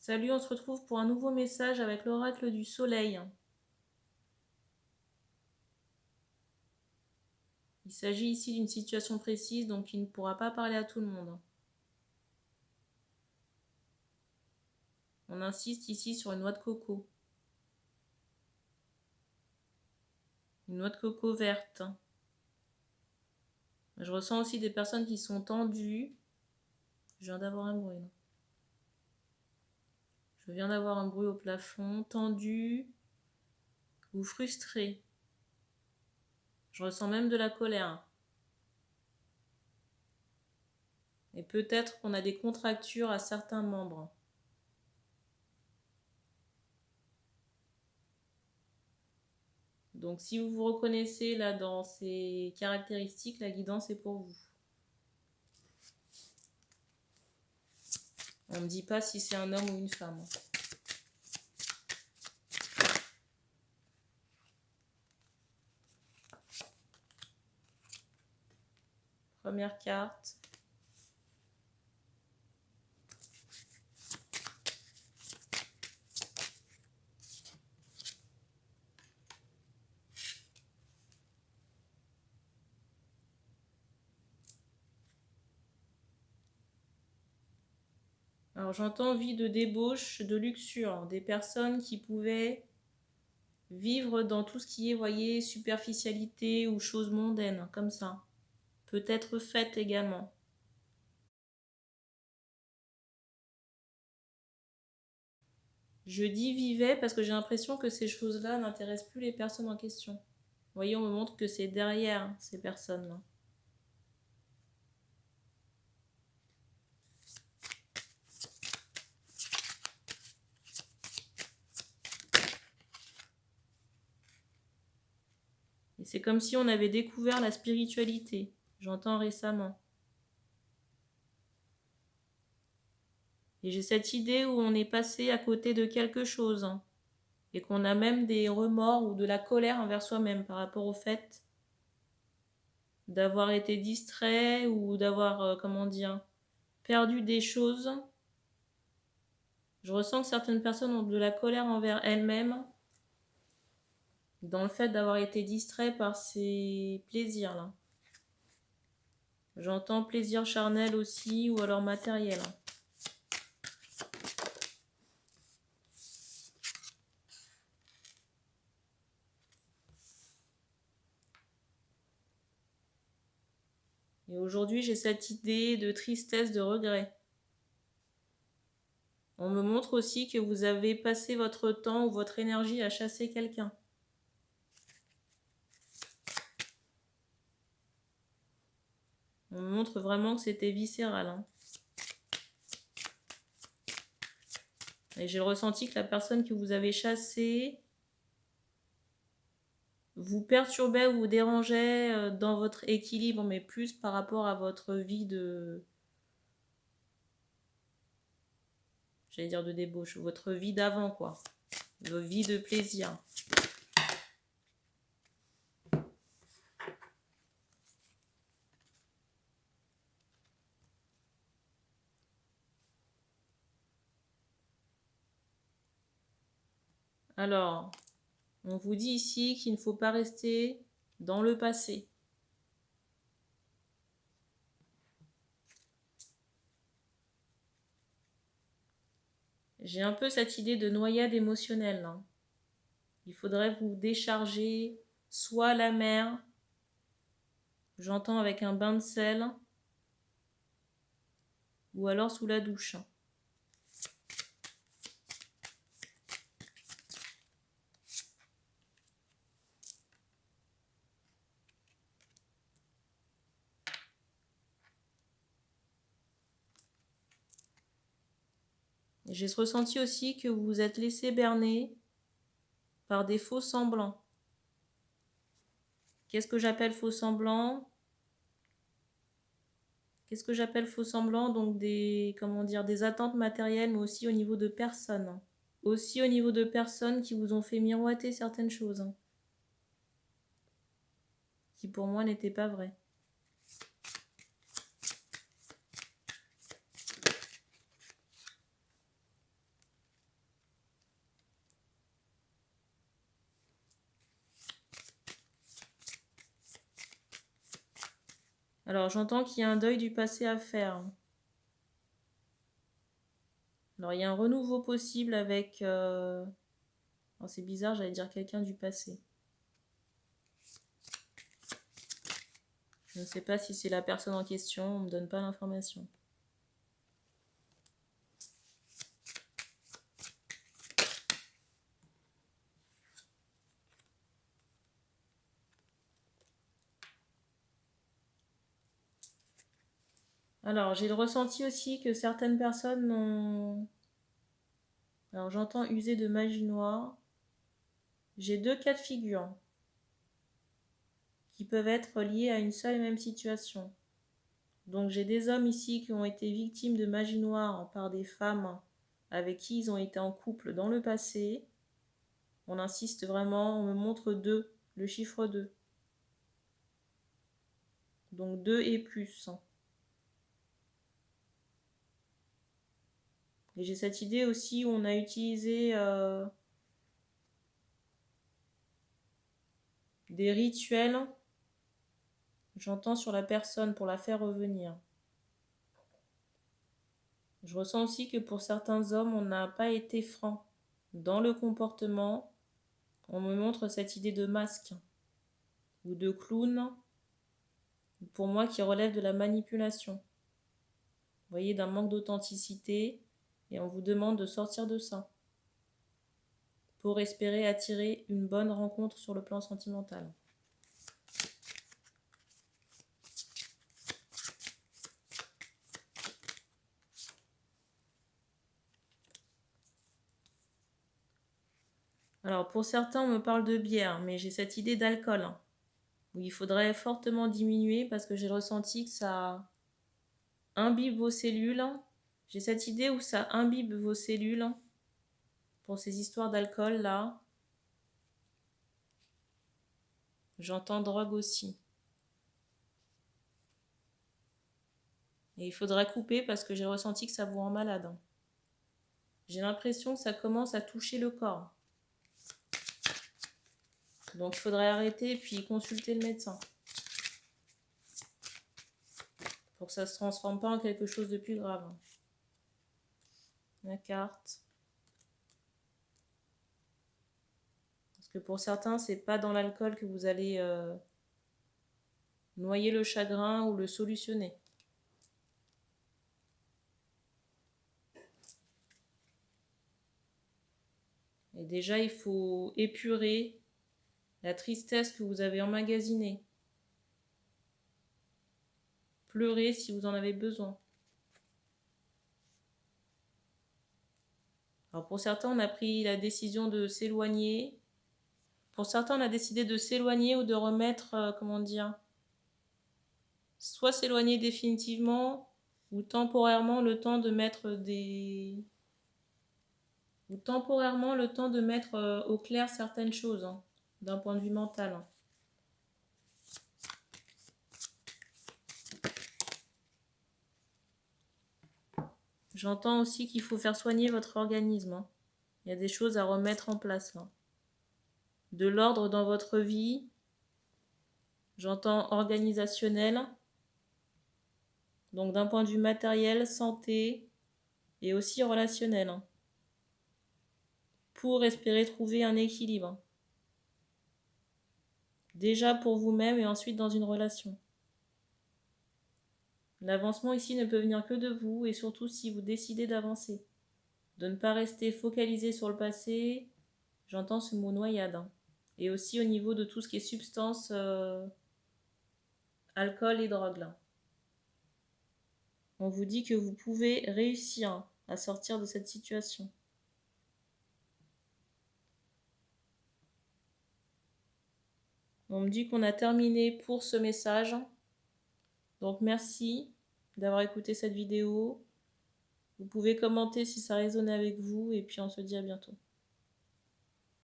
Salut, on se retrouve pour un nouveau message avec l'oracle du soleil. Il s'agit ici d'une situation précise, donc il ne pourra pas parler à tout le monde. On insiste ici sur une noix de coco. Une noix de coco verte. Je ressens aussi des personnes qui sont tendues. Je viens d'avoir un bruit. Je viens d'avoir un bruit au plafond. Tendues ou frustrées. Je ressens même de la colère. Et peut-être qu'on a des contractures à certains membres. Donc si vous vous reconnaissez là dans ces caractéristiques, la guidance est pour vous. On ne me dit pas si c'est un homme ou une femme. Première carte. Alors j'entends vie de débauche, de luxure, des personnes qui pouvaient vivre dans tout ce qui est, voyez, superficialité ou choses mondaines, comme ça. Peut-être fête également. Je dis vivait parce que j'ai l'impression que ces choses-là n'intéressent plus les personnes en question. Vous voyez, on me montre que c'est derrière ces personnes-là. Et c'est comme si on avait découvert la spiritualité. J'entends récemment. Et j'ai cette idée où on est passé à côté de quelque chose. Et qu'on a même des remords ou de la colère envers soi-même par rapport au fait d'avoir été distrait ou d'avoir, comment dire, perdu des choses. Je ressens que certaines personnes ont de la colère envers elles-mêmes dans le fait d'avoir été distrait par ces plaisirs-là. J'entends plaisir charnel aussi ou alors matériel. Et aujourd'hui, j'ai cette idée de tristesse, de regret. On me montre aussi que vous avez passé votre temps ou votre énergie à chasser quelqu'un. On me montre vraiment que c'était viscéral. Et j'ai ressenti que la personne que vous avez chassée vous perturbait ou vous dérangeait dans votre équilibre, mais plus par rapport à votre vie de... J'allais dire de débauche, votre vie d'avant, quoi. Votre vie de plaisir. Alors, on vous dit ici qu'il ne faut pas rester dans le passé. J'ai un peu cette idée de noyade émotionnelle. Là. Il faudrait vous décharger soit à la mer, j'entends avec un bain de sel, ou alors sous la douche. J'ai ce ressenti aussi que vous vous êtes laissé berner par des faux semblants. Qu'est-ce que j'appelle faux semblants? Qu'est-ce que j'appelle faux semblants? Donc des, comment dire, des attentes matérielles, mais aussi au niveau de personnes. Aussi au niveau de personnes qui vous ont fait miroiter certaines choses. Qui pour moi n'étaient pas vraies. Alors, j'entends qu'il y a un deuil du passé à faire. Alors, il y a un renouveau possible avec... Oh, c'est bizarre, j'allais dire quelqu'un du passé. Je ne sais pas si c'est la personne en question, on ne me donne pas l'information. Alors, j'ai le ressenti aussi que certaines personnes ont... Alors, j'entends user de magie noire. J'ai 2 cas de figure qui peuvent être liés à une seule et même situation. Donc, j'ai des hommes ici qui ont été victimes de magie noire par des femmes avec qui ils ont été en couple dans le passé. On insiste vraiment, on me montre 2, le chiffre 2. Donc 2 et plus. Et j'ai cette idée aussi où on a utilisé des rituels, j'entends, sur la personne pour la faire revenir. Je ressens aussi que pour certains hommes, on n'a pas été franc dans le comportement. On me montre cette idée de masque ou de clown, pour moi, qui relève de la manipulation. Vous voyez, d'un manque d'authenticité, et on vous demande de sortir de ça pour espérer attirer une bonne rencontre sur le plan sentimental. Alors, pour certains, on me parle de bière, mais j'ai cette idée d'alcool, où il faudrait fortement diminuer parce que j'ai ressenti que ça imbibe vos cellules. J'ai cette idée où ça imbibe vos cellules pour ces histoires d'alcool là. J'entends drogue aussi. Et il faudrait couper parce que j'ai ressenti que ça vous rend malade. J'ai l'impression que ça commence à toucher le corps. Donc il faudrait arrêter et puis consulter le médecin. Pour que ça ne se transforme pas en quelque chose de plus grave. La carte. Parce que pour certains, c'est pas dans l'alcool que vous allez noyer le chagrin ou le solutionner. Et déjà, il faut épurer la tristesse que vous avez emmagasinée. Pleurer si vous en avez besoin. Alors pour certains, on a pris la décision de s'éloigner. Pour certains, on a décidé de s'éloigner ou de remettre, comment dire, soit s'éloigner définitivement ou temporairement le temps de mettre au clair certaines choses, d'un point de vue mental. J'entends aussi qu'il faut faire soigner votre organisme. Il y a des choses à remettre en place là. De l'ordre dans votre vie, j'entends organisationnel, donc d'un point de vue matériel, santé et aussi relationnel, pour espérer trouver un équilibre. Déjà pour vous-même et ensuite dans une relation. L'avancement ici ne peut venir que de vous et surtout si vous décidez d'avancer. De ne pas rester focalisé sur le passé, j'entends ce mot noyade. Et aussi au niveau de tout ce qui est substance, alcool et drogue là. On vous dit que vous pouvez réussir à sortir de cette situation. On me dit qu'on a terminé pour ce message. Donc merci d'avoir écouté cette vidéo. Vous pouvez commenter si ça résonne avec vous et puis on se dit à bientôt.